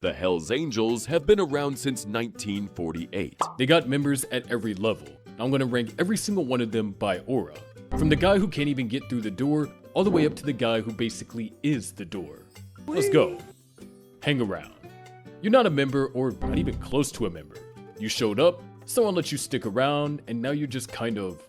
The Hells Angels have been around since 1948. They got members at every level. I'm gonna rank every single one of them by aura. From the guy who can't even get through the door, all the way up to the guy who basically is the door. Let's go. Hangaround. You're not a member or not even close to a member. You showed up, someone let you stick around, and now you're just kind of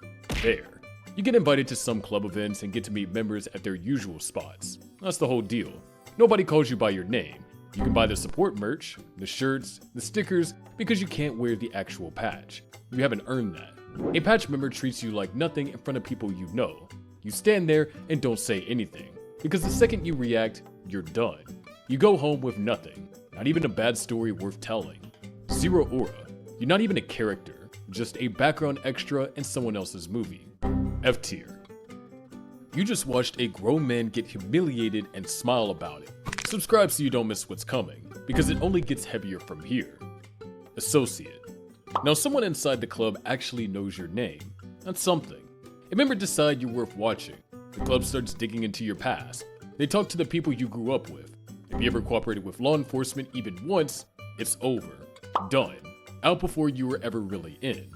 there. You get invited to some club events and get to meet members at their usual spots. That's the whole deal. Nobody calls you by your name. You can buy the support merch, the shirts, the stickers, because you can't wear the actual patch. You haven't earned that. A patch member treats you like nothing in front of people you know. You stand there and don't say anything, because the second you react, you're done. You go home with nothing, not even a bad story worth telling. Zero aura. You're not even a character, just a background extra in someone else's movie. F tier. You just watched a grown man get humiliated and smile about it. Subscribe so you don't miss what's coming, because it only gets heavier from here. Associate. Now someone inside the club actually knows your name. That's something. A member decides you're worth watching. The club starts digging into your past. They talk to the people you grew up with. If you ever cooperated with law enforcement even once, it's over. Done. Out before you were ever really in.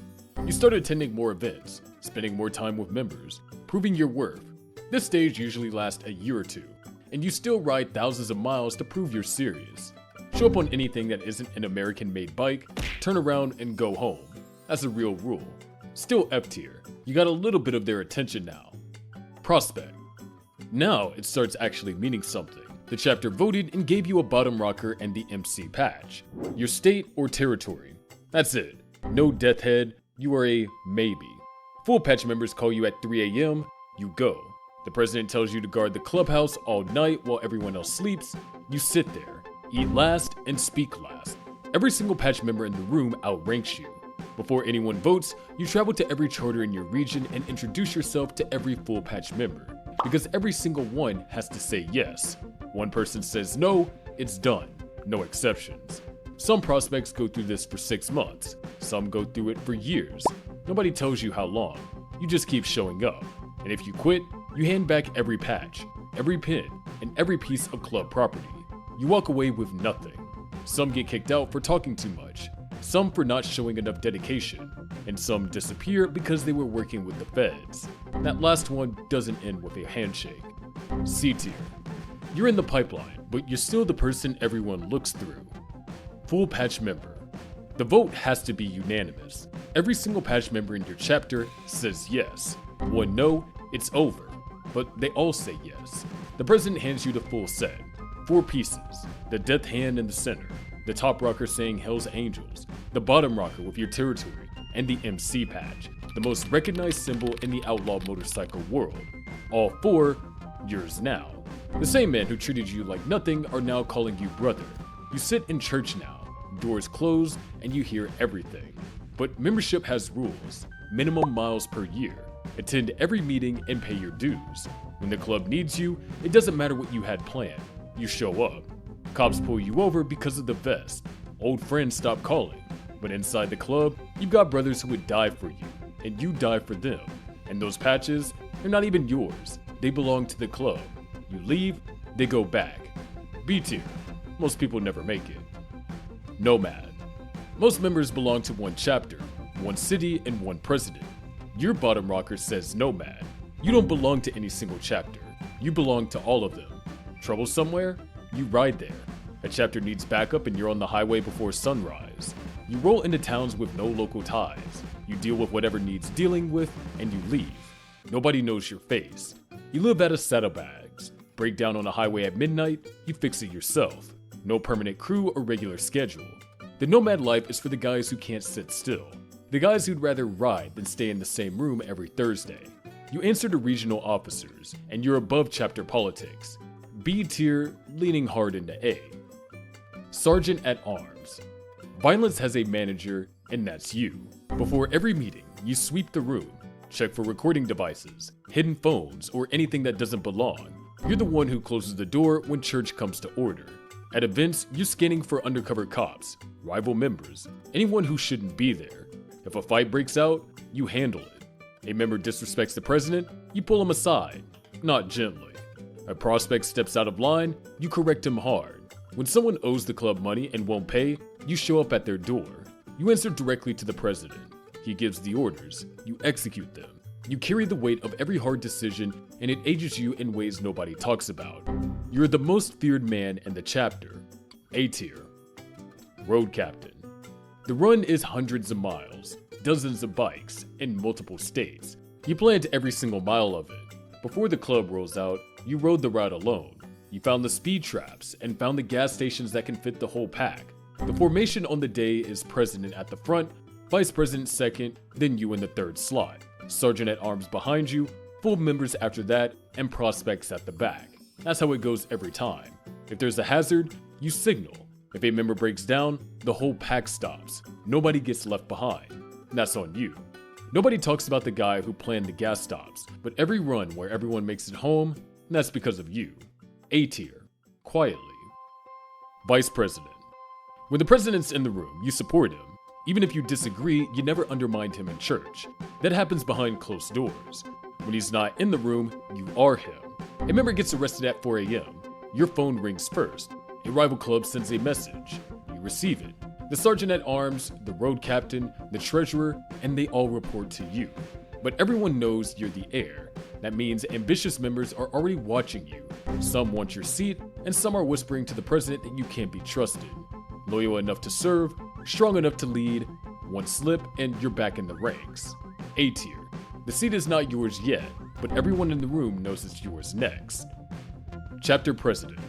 You start attending more events, spending more time with members, proving your worth. This stage usually lasts a year or two, and you still ride thousands of miles to prove you're serious. Show up on anything that isn't an American-made bike, turn around and go home. That's a real rule. Still F tier. You got a little bit of their attention now. Prospect. Now it starts actually meaning something. The chapter voted and gave you a bottom rocker and the MC patch. Your state or territory. That's it. No death head. You are a maybe. Full patch members call you at 3 a.m. You go. The president tells you to guard the clubhouse all night while everyone else sleeps. You sit there, eat last, and speak last. Every single patch member in the room outranks you. Before anyone votes, you travel to every charter in your region and introduce yourself to every full patch member, because every single one has to say yes. One person says no, it's done. No exceptions. Some prospects go through this for 6 months. Some go through it for years. Nobody tells you how long. You just keep showing up. And if you quit, you hand back every patch, every pin, and every piece of club property. You walk away with nothing. Some get kicked out for talking too much, some for not showing enough dedication, and some disappear because they were working with the feds. That last one doesn't end with a handshake. C tier. You're in the pipeline, but you're still the person everyone looks through. Full patch member. The vote has to be unanimous. Every single patch member in your chapter says yes. One no, it's over. But they all say yes. The president hands you the full set. 4 pieces. The death hand in the center. The top rocker saying Hell's Angels. The bottom rocker with your territory. And the MC patch. The most recognized symbol in the outlaw motorcycle world. All 4, yours now. The same men who treated you like nothing are now calling you brother. You sit in church now. Doors closed and you hear everything. But membership has rules. Minimum miles per year. Attend every meeting and pay your dues. When the club needs you, it doesn't matter what you had planned. You show up. Cops pull you over because of the vest. Old friends stop calling. But inside the club, you've got brothers who would die for you, and you die for them. And those patches, they're not even yours. They belong to the club. You leave, they go back. B tier. Most people never make it. Nomad. Most members belong to one chapter, one city, and one president. Your bottom rocker says Nomad. You don't belong to any single chapter. You belong to all of them. Trouble somewhere? You ride there. A chapter needs backup and you're on the highway before sunrise. You roll into towns with no local ties. You deal with whatever needs dealing with, and you leave. Nobody knows your face. You live out of saddlebags. Break down on a highway at midnight, you fix it yourself. No permanent crew or regular schedule. The nomad life is for the guys who can't sit still. The guys who'd rather ride than stay in the same room every Thursday. You answer to regional officers, and you're above chapter politics. B tier, leaning hard into A. Sergeant at Arms. Violence has a manager, and that's you. Before every meeting, you sweep the room, check for recording devices, hidden phones, or anything that doesn't belong. You're the one who closes the door when church comes to order. At events, you're scanning for undercover cops, rival members, anyone who shouldn't be there. If a fight breaks out, you handle it. A member disrespects the president, you pull him aside, not gently. A prospect steps out of line, you correct him hard. When someone owes the club money and won't pay, you show up at their door. You answer directly to the president. He gives the orders. You execute them. You carry the weight of every hard decision, and it ages you in ways nobody talks about. You're the most feared man in the chapter. A tier. Road captain. The run is hundreds of miles, dozens of bikes, in multiple states. You planned every single mile of it. Before the club rolls out, you rode the route alone. You found the speed traps and found the gas stations that can fit the whole pack. The formation on the day is president at the front, vice president second, then you in the third slot, sergeant at arms behind you, full members after that, and prospects at the back. That's how it goes every time. If there's a hazard, you signal. If a member breaks down, the whole pack stops. Nobody gets left behind. That's on you. Nobody talks about the guy who planned the gas stops, but every run where everyone makes it home, that's because of you. A tier. Quietly. Vice president. When the president's in the room, you support him. Even if you disagree, you never undermine him in church. That happens behind closed doors. When he's not in the room, you are him. A member gets arrested at 4 a.m. Your phone rings first. A rival club sends a message. You receive it. The sergeant at arms, the road captain, the treasurer, and they all report to you. But everyone knows you're the heir. That means ambitious members are already watching you. Some want your seat, and some are whispering to the president that you can't be trusted. Loyal enough to serve, strong enough to lead, one slip and you're back in the ranks. A tier. The seat is not yours yet, but everyone in the room knows it's yours next. Chapter president.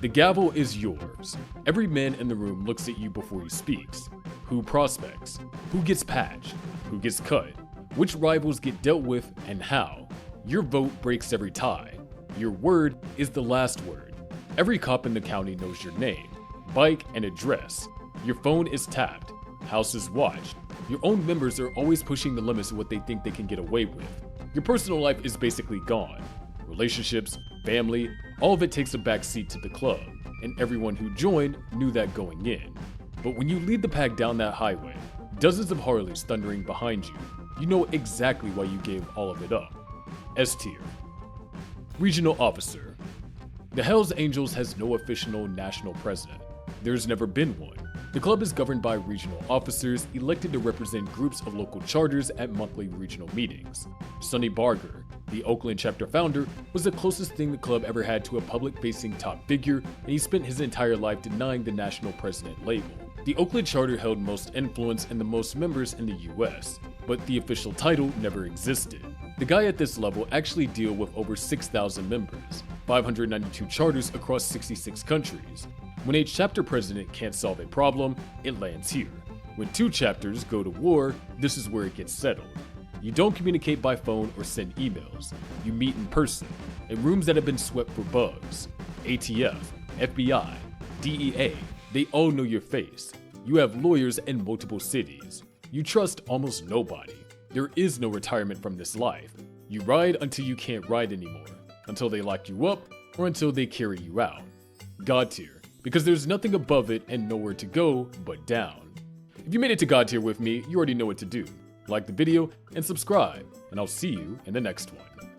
The gavel is yours. Every man in the room looks at you before he speaks. Who prospects? Who gets patched? Who gets cut? Which rivals get dealt with and how? Your vote breaks every tie. Your word is the last word. Every cop in the county knows your name, bike, and address. Your phone is tapped. House is watched. Your own members are always pushing the limits of what they think they can get away with. Your personal life is basically gone. Relationships, family, all of it takes a back seat to the club, and everyone who joined knew that going in. But when you lead the pack down that highway, dozens of Harleys thundering behind you, you know exactly why you gave all of it up. S tier. Regional officer. The Hells Angels has no official national president. There's never been one. The club is governed by regional officers elected to represent groups of local charters at monthly regional meetings. Sonny Barger, the Oakland chapter founder, was the closest thing the club ever had to a public-facing top figure, and he spent his entire life denying the national president label. The Oakland charter held most influence and the most members in the US, but the official title never existed. The guy at this level actually deal with over 6,000 members, 592 charters across 66 countries. When a chapter president can't solve a problem, it lands here. When two chapters go to war, this is where it gets settled. You don't communicate by phone or send emails. You meet in person, in rooms that have been swept for bugs. ATF, FBI, DEA, they all know your face. You have lawyers in multiple cities. You trust almost nobody. There is no retirement from this life. You ride until you can't ride anymore, until they lock you up, or until they carry you out. God tier. Because there's nothing above it and nowhere to go but down. If you made it to God tier with me, you already know what to do. Like the video and subscribe, and I'll see you in the next one.